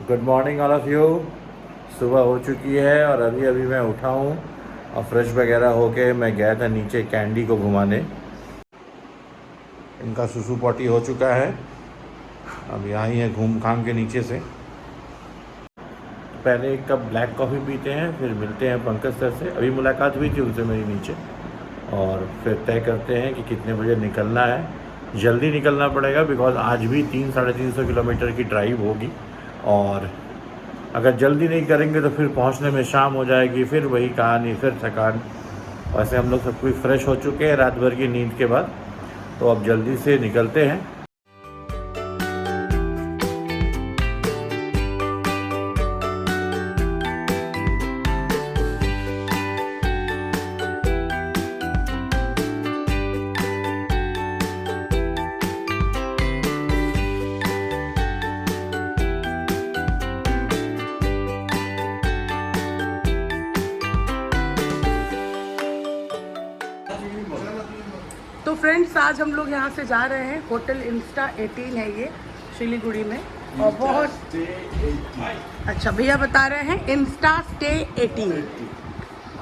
Good morning all of you. सुबह हो चुकी है और अभी अभी मैं उठा हूँ और फ्रेश वगैरह होके मैं गया था नीचे कैंडी को घुमाने। इनका सुसु पॉटी हो चुका है, अब यहाँ ही है घूम घाम के नीचे से। पहले एक कप ब्लैक कॉफ़ी पीते हैं, फिर मिलते हैं पंकज सर से। अभी मुलाकात हुई थी उनसे मेरी नीचे, और फिर तय करते हैं कि कितने बजे निकलना है। जल्दी निकलना पड़ेगा बिकॉज़ आज भी 300-350 किलोमीटर की ड्राइव होगी, और अगर जल्दी नहीं करेंगे तो फिर पहुंचने में शाम हो जाएगी, फिर वही कहानी, फिर थकान। वैसे हम लोग सब कुछ फ्रेश हो चुके हैं रात भर की नींद के बाद, तो अब जल्दी से निकलते हैं। तो फ्रेंड्स, आज हम लोग यहाँ से जा रहे हैं। होटल इंस्टा 18 है ये, सिलीगुड़ी में। और बहुत अच्छा, भैया बता रहे हैं इंस्टा स्टे 18,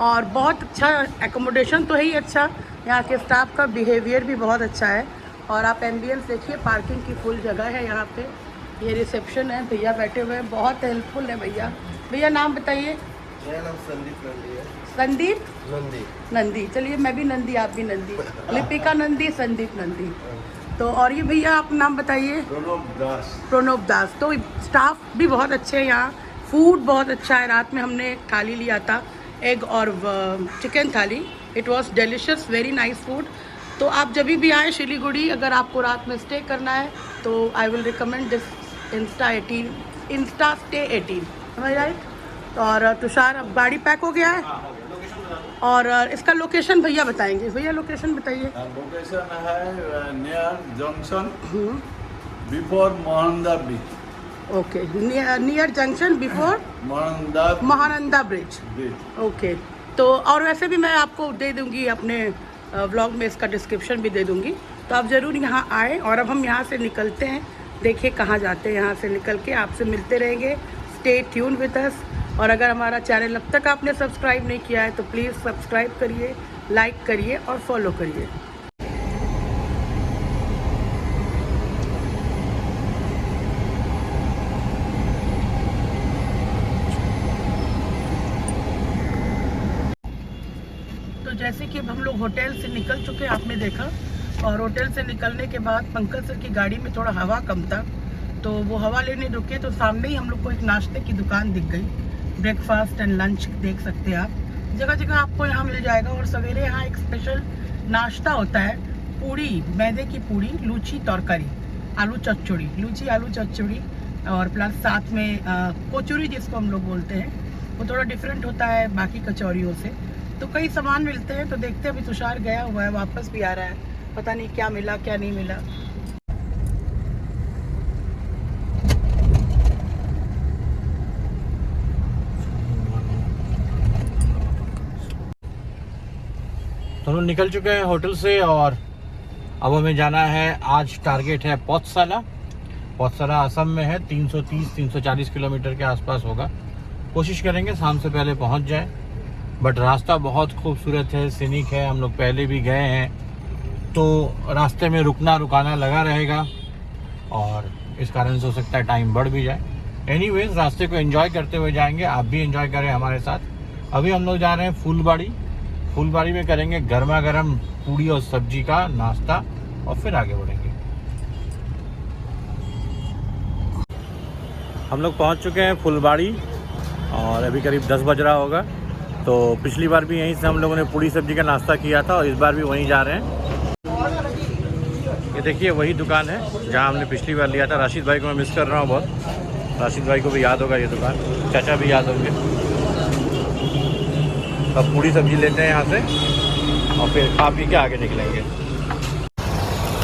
और बहुत अच्छा एकोमोडेशन तो है ही अच्छा, यहाँ के स्टाफ का बिहेवियर भी बहुत अच्छा है। और आप एम्बियंस देखिए, पार्किंग की फुल जगह है यहाँ पे। ये रिसेप्शन है, भैया बैठे हुए हैं, बहुत हेल्पफुल है भैया। भैया नाम बताइए। मेरा नाम संदीप नंदी है। संदीप नंदी। नंदी, चलिए मैं भी नंदी, आप भी नंदी। लिपिका नंदी, संदीप नंदी। तो और ये भैया आप नाम बताइए। प्रणब दास। प्रणब दास। तो स्टाफ भी बहुत अच्छे हैं यहाँ, फूड बहुत अच्छा है। रात में हमने एक थाली लिया था, एग और चिकन थाली। It was delicious, very nice food. तो आप जब भी आएँ सिलीगुड़ी, अगर आपको रात में स्टे करना है तो I will recommend this Insta stay 18। Right. और तुषार, अब गाड़ी पैक हो गया है, और इसका लोकेशन भैया बताएंगे। भैया लोकेशन बताइए। लोकेशन है near junction before Mahananda bridge. Okay, near junction before Mahananda bridge. Okay. तो और वैसे भी मैं आपको दे दूंगी अपने व्लॉग में, इसका डिस्क्रिप्शन भी दे दूंगी, तो आप ज़रूर यहाँ आएँ। और अब हम यहाँ से निकलते हैं, देखिए कहाँ जाते हैं। यहाँ से निकल के आपसे मिलते रहेंगे। Stay tune with us. और अगर हमारा चैनल अब तक आपने सब्सक्राइब नहीं किया है तो प्लीज़ सब्सक्राइब करिए, लाइक करिए और फॉलो करिए। तो जैसे कि अब हम लोग होटल से निकल चुके हैं, आपने देखा। और होटल से निकलने के बाद पंकज सर की गाड़ी में थोड़ा हवा कम था, तो वो हवा लेने रुके, तो सामने ही हम लोग को एक नाश्ते की दुकान दिख गई। ब्रेकफास्ट एंड लंच देख सकते हैं आप, जगह जगह आपको यहाँ मिल जाएगा। और सवेरे यहाँ एक स्पेशल नाश्ता होता है, पूड़ी, मैदे की पूड़ी, लूची तरकारी, आलू चच्चड़ी, लूची आलू चच्चड़ी, और प्लस साथ में कोचुरी जिसको हम लोग बोलते हैं, वो थोड़ा डिफरेंट होता है बाकी कचौरियों से। तो कई सामान मिलते हैं। तो देखते हैं, अभी तुषार गया हुआ है, वापस भी आ रहा है, पता नहीं क्या मिला क्या नहीं मिला। तो हम निकल चुके हैं होटल से, और अब हमें जाना है। आज टारगेट है पौथसाला। पौथसाला असम में है, 330-340 किलोमीटर के आसपास होगा। कोशिश करेंगे शाम से पहले पहुंच जाए, बट रास्ता बहुत खूबसूरत है, सीनिक है। हम लोग पहले भी गए हैं, तो रास्ते में रुकना रुकाना लगा रहेगा, और इस कारण से हो सकता है टाइम बढ़ भी जाए। एनीवेज, रास्ते को एंजॉय करते हुए जाएंगे। आप भी एंजॉय करें हमारे साथ। अभी हम लोग जा रहे हैं फुलबाड़ी में करेंगे गर्मा गर्म पूड़ी और सब्जी का नाश्ता, और फिर आगे बढ़ेंगे। हम लोग पहुंच चुके हैं फुलबाड़ी, और अभी करीब 10 बज रहा होगा। तो पिछली बार भी यहीं से हम लोगों ने पूड़ी सब्जी का नाश्ता किया था, और इस बार भी वहीं जा रहे हैं। ये देखिए वही दुकान है जहां हमने पिछली बार लिया था। राशिद भाई को मैं मिस कर रहा हूँ बहुत। राशिद भाई को भी याद होगा ये दुकान, चाचा भी याद होंगे। अब पूड़ी सब्जी लेते हैं यहाँ से, और फिर खा पी के आगे निकलेंगे।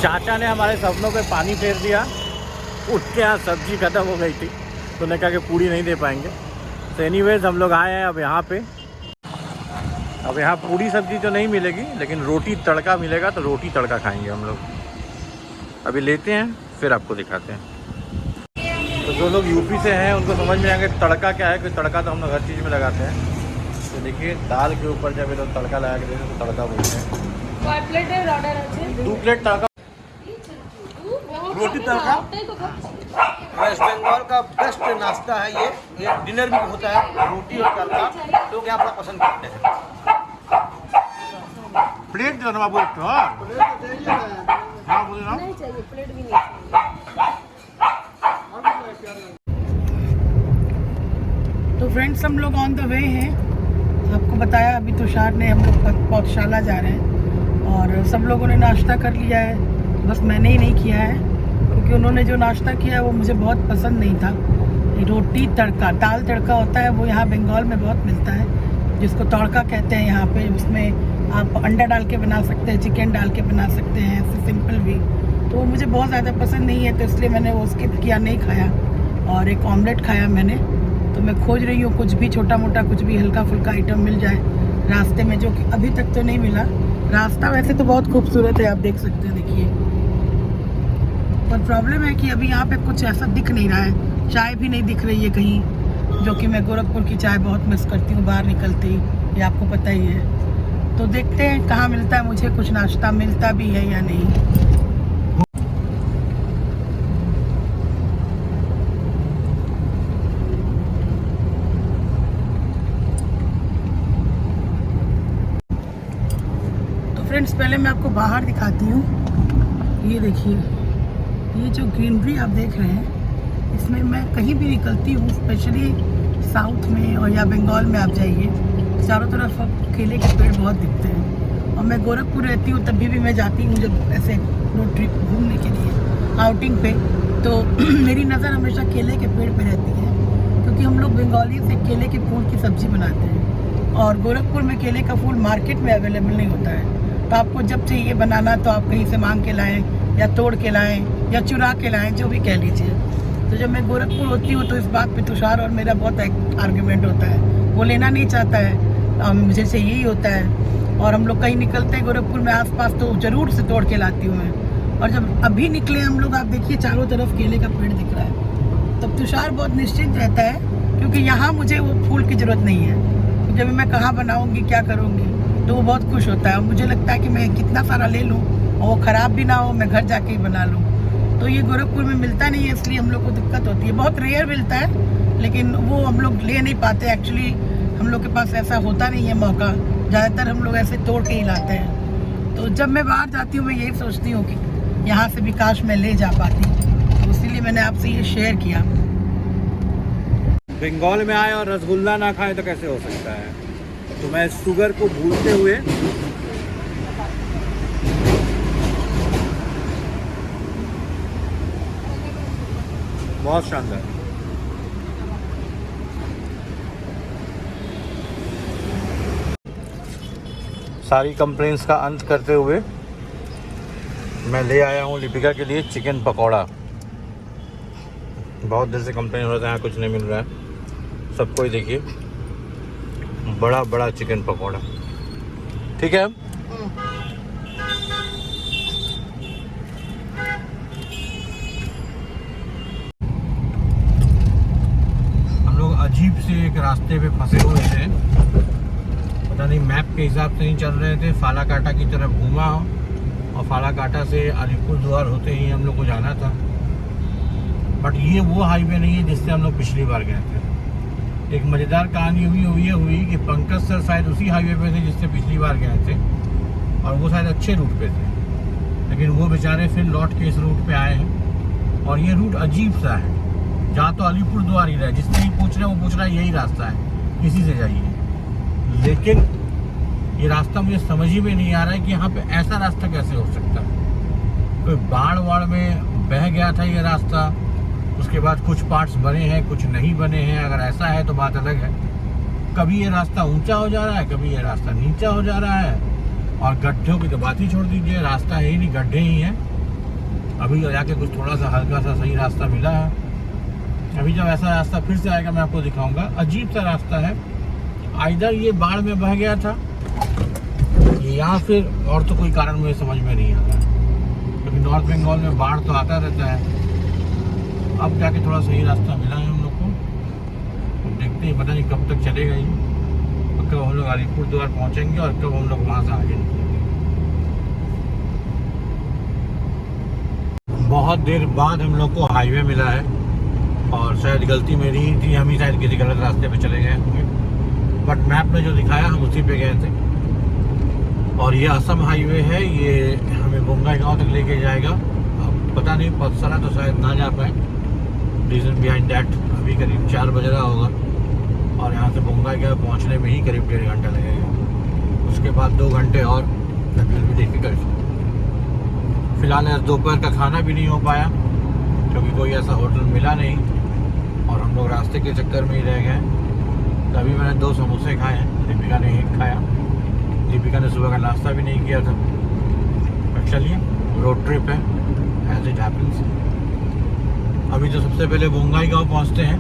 चाचा ने हमारे सपनों पे पानी फेर दिया। उठ के यहाँ सब्जी ख़त्म हो गई थी, तो उन्होंने कहा कि पूड़ी नहीं दे पाएंगे। तो एनीवेज, हम लोग आए हैं अब यहाँ पे। अब यहाँ पूड़ी सब्जी तो नहीं मिलेगी, लेकिन रोटी तड़का मिलेगा, तो रोटी तड़का खाएंगे हम लोग। अभी लेते हैं, फिर आपको दिखाते हैं। तो तो जो लोग यूपी से हैं उनको समझ में आएगा तड़का क्या है, क्योंकि तड़का तो हम लोग हर चीज़ में लगाते हैं। तो देखिए दाल के ऊपर जब ये लोग तड़का लगा के देते हैं तो तड़का बोलते हैं। 2 प्लेट तड़का, रोटी तड़का वेस्ट बंगाल का बेस्ट नाश्ता है ये डिनर भी होता है। रोटी और तड़का लोग यहाँ बड़ा पसंद करते हैं। प्लेट दो ना बाबू एक तो। हाँ बोले ना, नहीं चाहिए, प्लेट भी नहीं चाहिए। तो फ्रेंड्स हम लोग ऑन द वे हैं। आपको बताया अभी तुषार ने, हम लोग पौधशाला जा रहे हैं और सब लोगों ने नाश्ता कर लिया है, बस मैंने ही नहीं किया है क्योंकि उन्होंने जो नाश्ता किया है वो मुझे बहुत पसंद नहीं था। रोटी तड़का, दाल तड़का होता है, वो यहाँ बंगाल में बहुत मिलता है, जिसको तड़का कहते हैं यहाँ पे। उसमें आप अंडा डाल के बना सकते हैं, चिकन डाल के बना सकते हैं, ऐसे सिंपल भी। तो वो मुझे बहुत ज़्यादा पसंद नहीं है, तो इसलिए मैंने वो स्किप किया, नहीं खाया। और एक ऑमलेट खाया मैंने। तो मैं खोज रही हूँ कुछ भी छोटा मोटा, कुछ भी हल्का फुल्का आइटम मिल जाए रास्ते में, जो कि अभी तक तो नहीं मिला। रास्ता वैसे तो बहुत खूबसूरत है, आप देख सकते हैं, देखिए। पर प्रॉब्लम है कि अभी यहाँ पे कुछ ऐसा दिख नहीं रहा है, चाय भी नहीं दिख रही है कहीं, जो कि मैं गोरखपुर की चाय बहुत मिस करती हूँ बाहर निकलते ही, ये आपको पता ही है। तो देखते हैं कहाँ मिलता है, मुझे कुछ नाश्ता मिलता भी है या नहीं। तो फ्रेंड्स पहले मैं आपको बाहर दिखाती हूँ। ये देखिए, ये जो ग्रीनरी आप देख रहे हैं, इसमें मैं कहीं भी निकलती हूँ, स्पेशली साउथ में और या बंगाल में आप जाइए, चारों तरफ केले के पेड़ बहुत दिखते हैं। और मैं गोरखपुर रहती हूँ, तभी भी मैं जाती हूँ जब ऐसे रोड ट्रिप घूमने के लिए, आउटिंग पे, तो मेरी नज़र हमेशा केले के पेड़ पे रहती है, क्योंकि हम लोग बंगाली से केले के फूल की सब्ज़ी बनाते हैं और गोरखपुर में केले का फूल मार्केट में अवेलेबल नहीं होता है। तो आपको जब चाहिए बनाना तो आप कहीं से मांग के लाएँ या तोड़ के लाएँ या चुरा के लाएँ, जो भी कह लीजिए। तो जब मैं गोरखपुर होती हूँ तो इस बात पे तुषार और मेरा बहुत आर्गुमेंट होता है। वो लेना नहीं चाहता है, मुझे चाहिए ही होता है। और हम लोग कहीं निकलते हैं गोरखपुर में आसपास तो ज़रूर से तोड़ के लाती हूँ मैं। और जब अभी निकले हम लोग, आप देखिए चारों तरफ केले का पेड़ दिख रहा है, तब तुषार बहुत निश्चिंत रहता है, क्योंकि यहाँ मुझे वो फूल की ज़रूरत नहीं है। जब मैं कहाँ बनाऊँगी, क्या करूँगी, तो वो बहुत खुश होता है। और मुझे लगता है कि मैं कितना सारा ले लूँ और वो ख़राब भी ना हो, मैं घर जाके ही बना लूँ। तो ये गोरखपुर में मिलता नहीं है, इसलिए हम लोग को दिक्कत होती है। बहुत रेयर मिलता है, लेकिन वो हम लोग ले नहीं पाते। एक्चुअली हम लोग के पास ऐसा होता नहीं है मौका, ज़्यादातर हम लोग ऐसे तोड़ के ही लाते हैं। तो जब मैं बाहर जाती हूँ मैं यही सोचती हूँ कि यहाँ से भी काश मैं ले जा पाती, तो इसीलिए मैंने आपसे ये शेयर किया। बंगाल में आए और रसगुल्ला ना खाएं तो कैसे हो सकता है। तो मैं शुगर को भूलते हुए बहुत शानदार। सारी कंप्लेंट्स का अंत करते हुए मैं ले आया हूँ लिपिका के लिए चिकन पकौड़ा। बहुत देर से कंप्लेन हो रहा था यहाँ कुछ नहीं मिल रहा है। सबको ही देखिए, बड़ा बड़ा चिकन पकौड़ा, ठीक है। हम लोग अजीब से एक रास्ते पे फंसे हुए थे, पता नहीं मैप के हिसाब से नहीं चल रहे थे। फालाकाटा की तरफ घूमा और फालाकाटा से अलीपुरद्वार होते ही हम लोग को जाना था, बट ये वो हाईवे नहीं है जिससे हम लोग पिछली बार गए थे। एक मज़ेदार कहानी हुई कि पंकज सर शायद उसी हाईवे पे थे जिससे पिछली बार गए थे, और वो शायद अच्छे रूट पे थे, लेकिन वो बेचारे फिर लौट के इस रूट पे आए हैं। और ये रूट अजीब सा है, जहाँ तो अलीपुरद्वार ही रहा है, जिससे ही पूछ रहे हैं वो पूछ रहा है यही रास्ता है, इसी से जाइए। लेकिन ये रास्ता मुझे समझ ही में नहीं आ रहा है कि यहाँ पे ऐसा रास्ता कैसे हो सकता है। कोई बाढ़ वाड़ में बह गया था ये रास्ता, उसके बाद कुछ पार्ट्स बने हैं, कुछ नहीं बने हैं। अगर ऐसा है तो बात अलग है। कभी ये रास्ता ऊंचा हो जा रहा है, कभी ये रास्ता नीचा हो जा रहा है, और गड्ढों की तो बात ही छोड़ दीजिए, रास्ता है ही नहीं, गड्ढे ही हैं। अभी जाके कुछ थोड़ा सा हल्का सा सही रास्ता मिला है। अभी जब ऐसा रास्ता फिर से आएगा मैं आपको दिखाऊंगा। अजीब सा रास्ता है, आइदर ये बाढ़ में बह गया था या फिर और तो कोई कारण मुझे समझ में नहीं आ रहा, क्योंकि नॉर्थ बंगाल में बाढ़ तो आता रहता है। अब जाके थोड़ा सही रास्ता मिला है हम लोग को। अब देखते हैं, पता नहीं कब तक चलेगा ये, और कब हम लोग अलीपुर द्वार पहुँचेंगे और कब हम लोग वहाँ से आगे निकलेंगे। बहुत देर बाद हम लोग को हाईवे मिला है, और शायद गलती मेरी ही थी, हम ही शायद किसी गलत रास्ते पे चले गए होंगे, बट मैप में जो दिखाया हम उसी पे गए थे। और ये असम हाईवे है, ये हमें बोंगाईगांव तक लेके जाएगा। अब पता नहीं पत्सरा तो शायद ना जा पाए, रीज़न बिहाइंड दैट अभी करीब 4 बज रहा होगा, और यहाँ से बोंगाईगांव पहुँचने में ही करीब 1.5 घंटा लगेगा। उसके बाद 2 घंटे और डिफिकल्ट। फिलहाल आज दोपहर का खाना भी नहीं हो पाया, क्योंकि कोई ऐसा होटल मिला नहीं, और हम लोग रास्ते के चक्कर में ही रह गए। तभी मैंने 2 समोसे खाए हैं, दीपिका ने 1 खाया। दीपिका ने सुबह का नाश्ता भी नहीं किया था। पर चलिए, रोड ट्रिप है, एज इट हैपन्स। अभी तो सबसे पहले बोंगाईगांव पहुंचते हैं।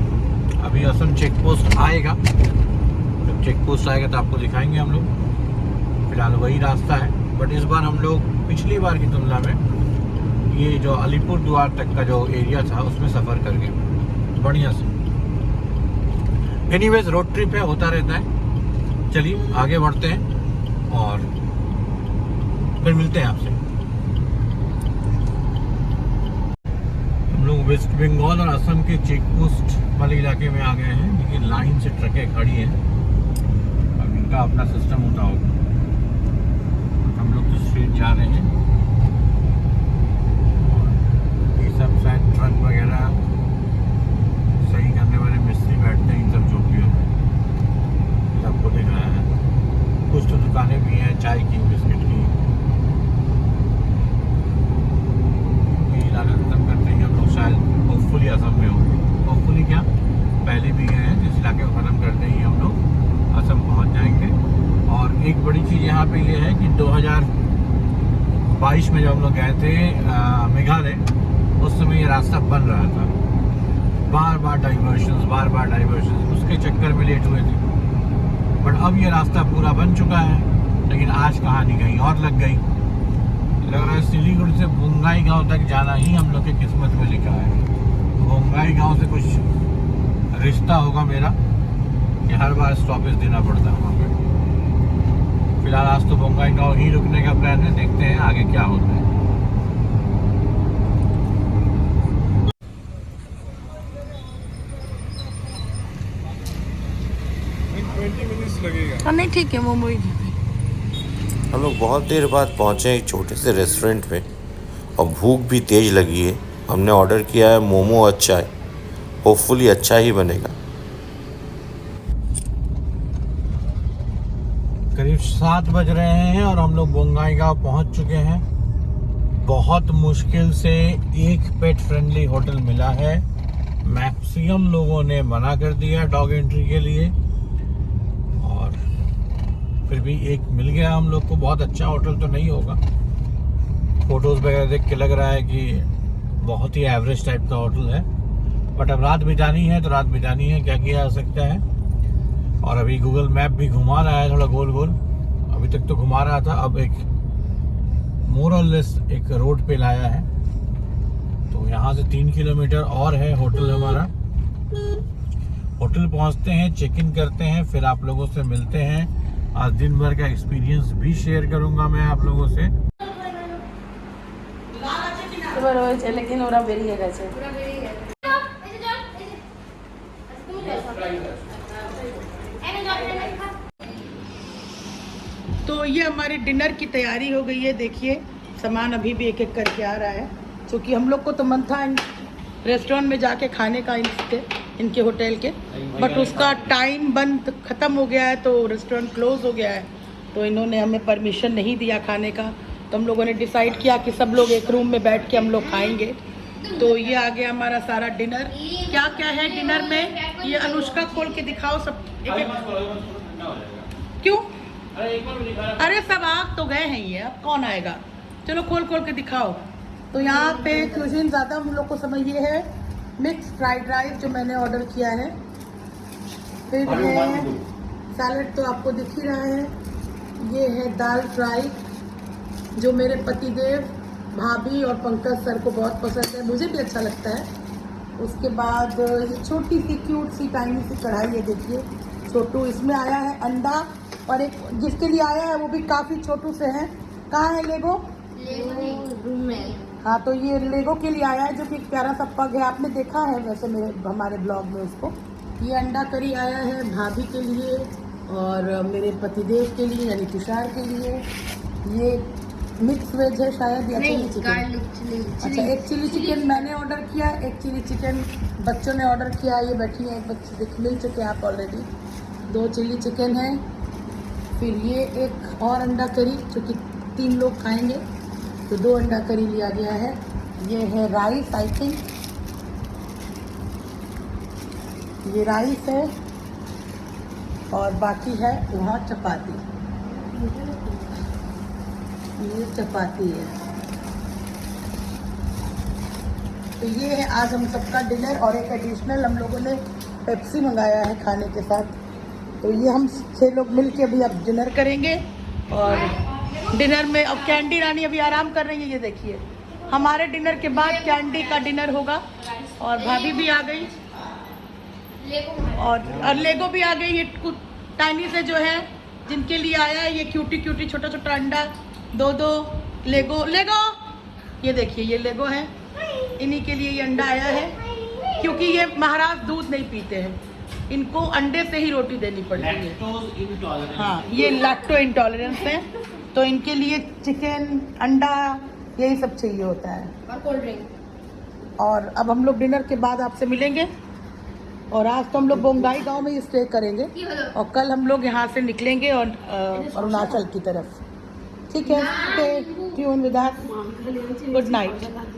अभी असम चेक पोस्ट आएगा, जब चेक पोस्ट आएगा तो आपको दिखाएंगे हम लोग। फिलहाल वही रास्ता है, बट इस बार हम लोग पिछली बार की तुलना में ये जो अलीपुर द्वार तक का जो एरिया था उसमें सफ़र कर गए बढ़िया से। एनीवेज रोड ट्रिप है, होता रहता है। चलिए आगे बढ़ते हैं और फिर मिलते हैं आपसे। हम लोग वेस्ट बंगाल और असम के चेक पोस्ट वाले इलाके में आ गए हैं, लेकिन लाइन से ट्रकें खड़ी हैं। अब इनका अपना सिस्टम होता होगा। हम लोग तो स्ट्रीट जा रहे हैं, सब शायद ट्रक वगैरह सही करने वाले मिस्त्री बैठते हैं इन सब झोपड़ियों में, सबको दिख रहा है। कुछ तो दुकानें भी हैं चाय की, बिस्किट की। ये इलाका खत्म करते हैं हम लोग, शायद होपफुली असम में होंगे। होपफुली क्या, पहले भी गए हैं, जिस इलाके को ख़त्म करते ही हम लोग असम पहुंच जाएंगे। और एक बड़ी चीज़ यहाँ पे ये है कि 2022 में जब हम लोग गए थे मेघालय, उस समय ये रास्ता बन रहा था। बार बार डाइवर्शंस, उसके चक्कर में लेट हुए थे। बट अब ये रास्ता पूरा बन चुका है, लेकिन आज कहानी कहीं और लग गई। लग रहा है सिलीगुड़ी से बोंगाईगांव तक जाना ही हम लोग की किस्मत में लिखा है। बोंगाईगांव से कुछ रिश्ता होगा मेरा कि हर बार स्टॉपेज देना पड़ता है वहाँ पे। फिलहाल आज तो बोंगाईगांव ही रुकने का प्लान है, देखते हैं आगे क्या होता है। नहीं ठीक है, मोमो ही। हम लोग बहुत देर बाद पहुँचे एक छोटे से रेस्टोरेंट में, और भूख भी तेज़ लगी है। हमने ऑर्डर किया है मोमो और चाय, होपफुली अच्छा ही बनेगा। करीब 7 बज रहे हैं और हम लोग बोंगाईगांव पहुंच चुके हैं। बहुत मुश्किल से एक पेट फ्रेंडली होटल मिला है। मैक्सिमम लोगों ने मना कर दिया डॉग एंट्री के लिए, और फिर भी एक मिल गया हम लोग को। बहुत अच्छा होटल तो नहीं होगा, फोटोज़ वगैरह देख के लग रहा है कि बहुत ही एवरेज टाइप का होटल है। बट अब रात बितानी है तो रात बितानी है, क्या किया जा सकता है। और अभी गूगल मैप भी घुमा रहा है थोड़ा गोल गोल, अभी तक तो घुमा रहा था, अब एक मोर और लेस एक रोड पे लाया है। तो यहाँ से 3 किलोमीटर और है होटल हमारा। होटल पहुँचते हैं, चेक इन करते हैं, फिर आप लोगों से मिलते हैं। आज दिन भर का एक्सपीरियंस भी शेयर करूँगा मैं आप लोगों से। लेकिन ओरा बेरिए গেছে। तो ये हमारे डिनर की तैयारी हो गई है। देखिए सामान अभी भी एक एक करके आ रहा है, क्योंकि हम लोग को तो मन था रेस्टोरेंट में जाके खाने का इनके होटल के, बट उसका टाइम बंद ख़त्म हो गया है, तो रेस्टोरेंट क्लोज हो गया है। तो इन्होंने हमें परमिशन नहीं दिया खाने का। तो हम लोगों ने डिसाइड किया कि सब लोग एक रूम में बैठ के हम लोग खाएंगे। तो ये आ गया हमारा सारा डिनर। क्या क्या है डिनर में, ये अनुष्का खोल के दिखाओ सब एक एक। क्यों? अरे सब आ तो गए हैं ये, अब कौन आएगा। चलो खोल खोल के दिखाओ। तो यहाँ पे क्यूजिन ज़्यादा हम लोग को समझ ये है मिक्स फ्राइड राइस जो मैंने ऑर्डर किया है। फिर है सैलड तो आपको दिख ही रहा है। ये है दाल फ्राई जो मेरे पतिदेव, भाभी और पंकज सर को बहुत पसंद है, मुझे भी अच्छा लगता है। उसके बाद ये छोटी सी क्यूट सी टाइनी सी कढ़ाई है, देखिए छोटू। इसमें आया है अंडा, और एक जिसके लिए आया है वो भी काफ़ी छोटू से है। कहाँ है लेगो? रूम में। हाँ, तो ये लेगो के लिए आया है, जो कि एक प्यारा सा पग है। आपने देखा है वैसे हमारे ब्लॉग में उसको। ये अंडा करी आया है भाभी के लिए और मेरे पतिदेव के लिए यानी तुषार के लिए। ये मिक्स वेज है शायद, या चिली चिकन। अच्छा, एक चिली चिकन मैंने ऑर्डर किया, एक चिली चिकन बच्चों ने ऑर्डर किया। ये बैठी है, एक बच्चे देख मिल चुके हैं आप ऑलरेडी। 2 चिली चिकन है। फिर ये एक और अंडा करी जो कि 3 लोग खाएंगे, तो 2 अंडा करी लिया गया है। ये है राइस, आई थिंक ये राइस है, और बाकी है वहाँ चपाती। ये चपाती है। तो ये है आज हम सबका डिनर, और एक एडिशनल हम लोगों ने पेप्सी मंगाया है खाने के साथ। तो ये हम 6 लोग मिलके अभी अब डिनर करेंगे। और डिनर में अब कैंडी रानी अभी आराम कर रही है, ये देखिए। हमारे डिनर के बाद कैंडी का डिनर होगा, और भाभी भी आ गई, और लेगो भी आ गई। ये टाइनी से जो है जिनके लिए आया है, ये क्यूटी क्यूटी छोटा छोटा अंडा, 2 लेगो। ये देखिए, ये लेगो है, इन्हीं के लिए ये अंडा आया है, क्योंकि ये महाराज दूध नहीं पीते हैं, इनको अंडे से ही रोटी देनी पड़ती है। हाँ, ये लैक्टो इंटॉलरेंस है, तो इनके लिए चिकन, अंडा, यही सब चाहिए होता है, और कोल्ड ड्रिंक। और अब हम लोग डिनर के बाद आपसे मिलेंगे। और आज तो हम लोग बोंगाई गांव में ही स्टे करेंगे, और कल हम लोग यहाँ से निकलेंगे और अरुणाचल की तरफ। ठीक है, tune with us. Good night.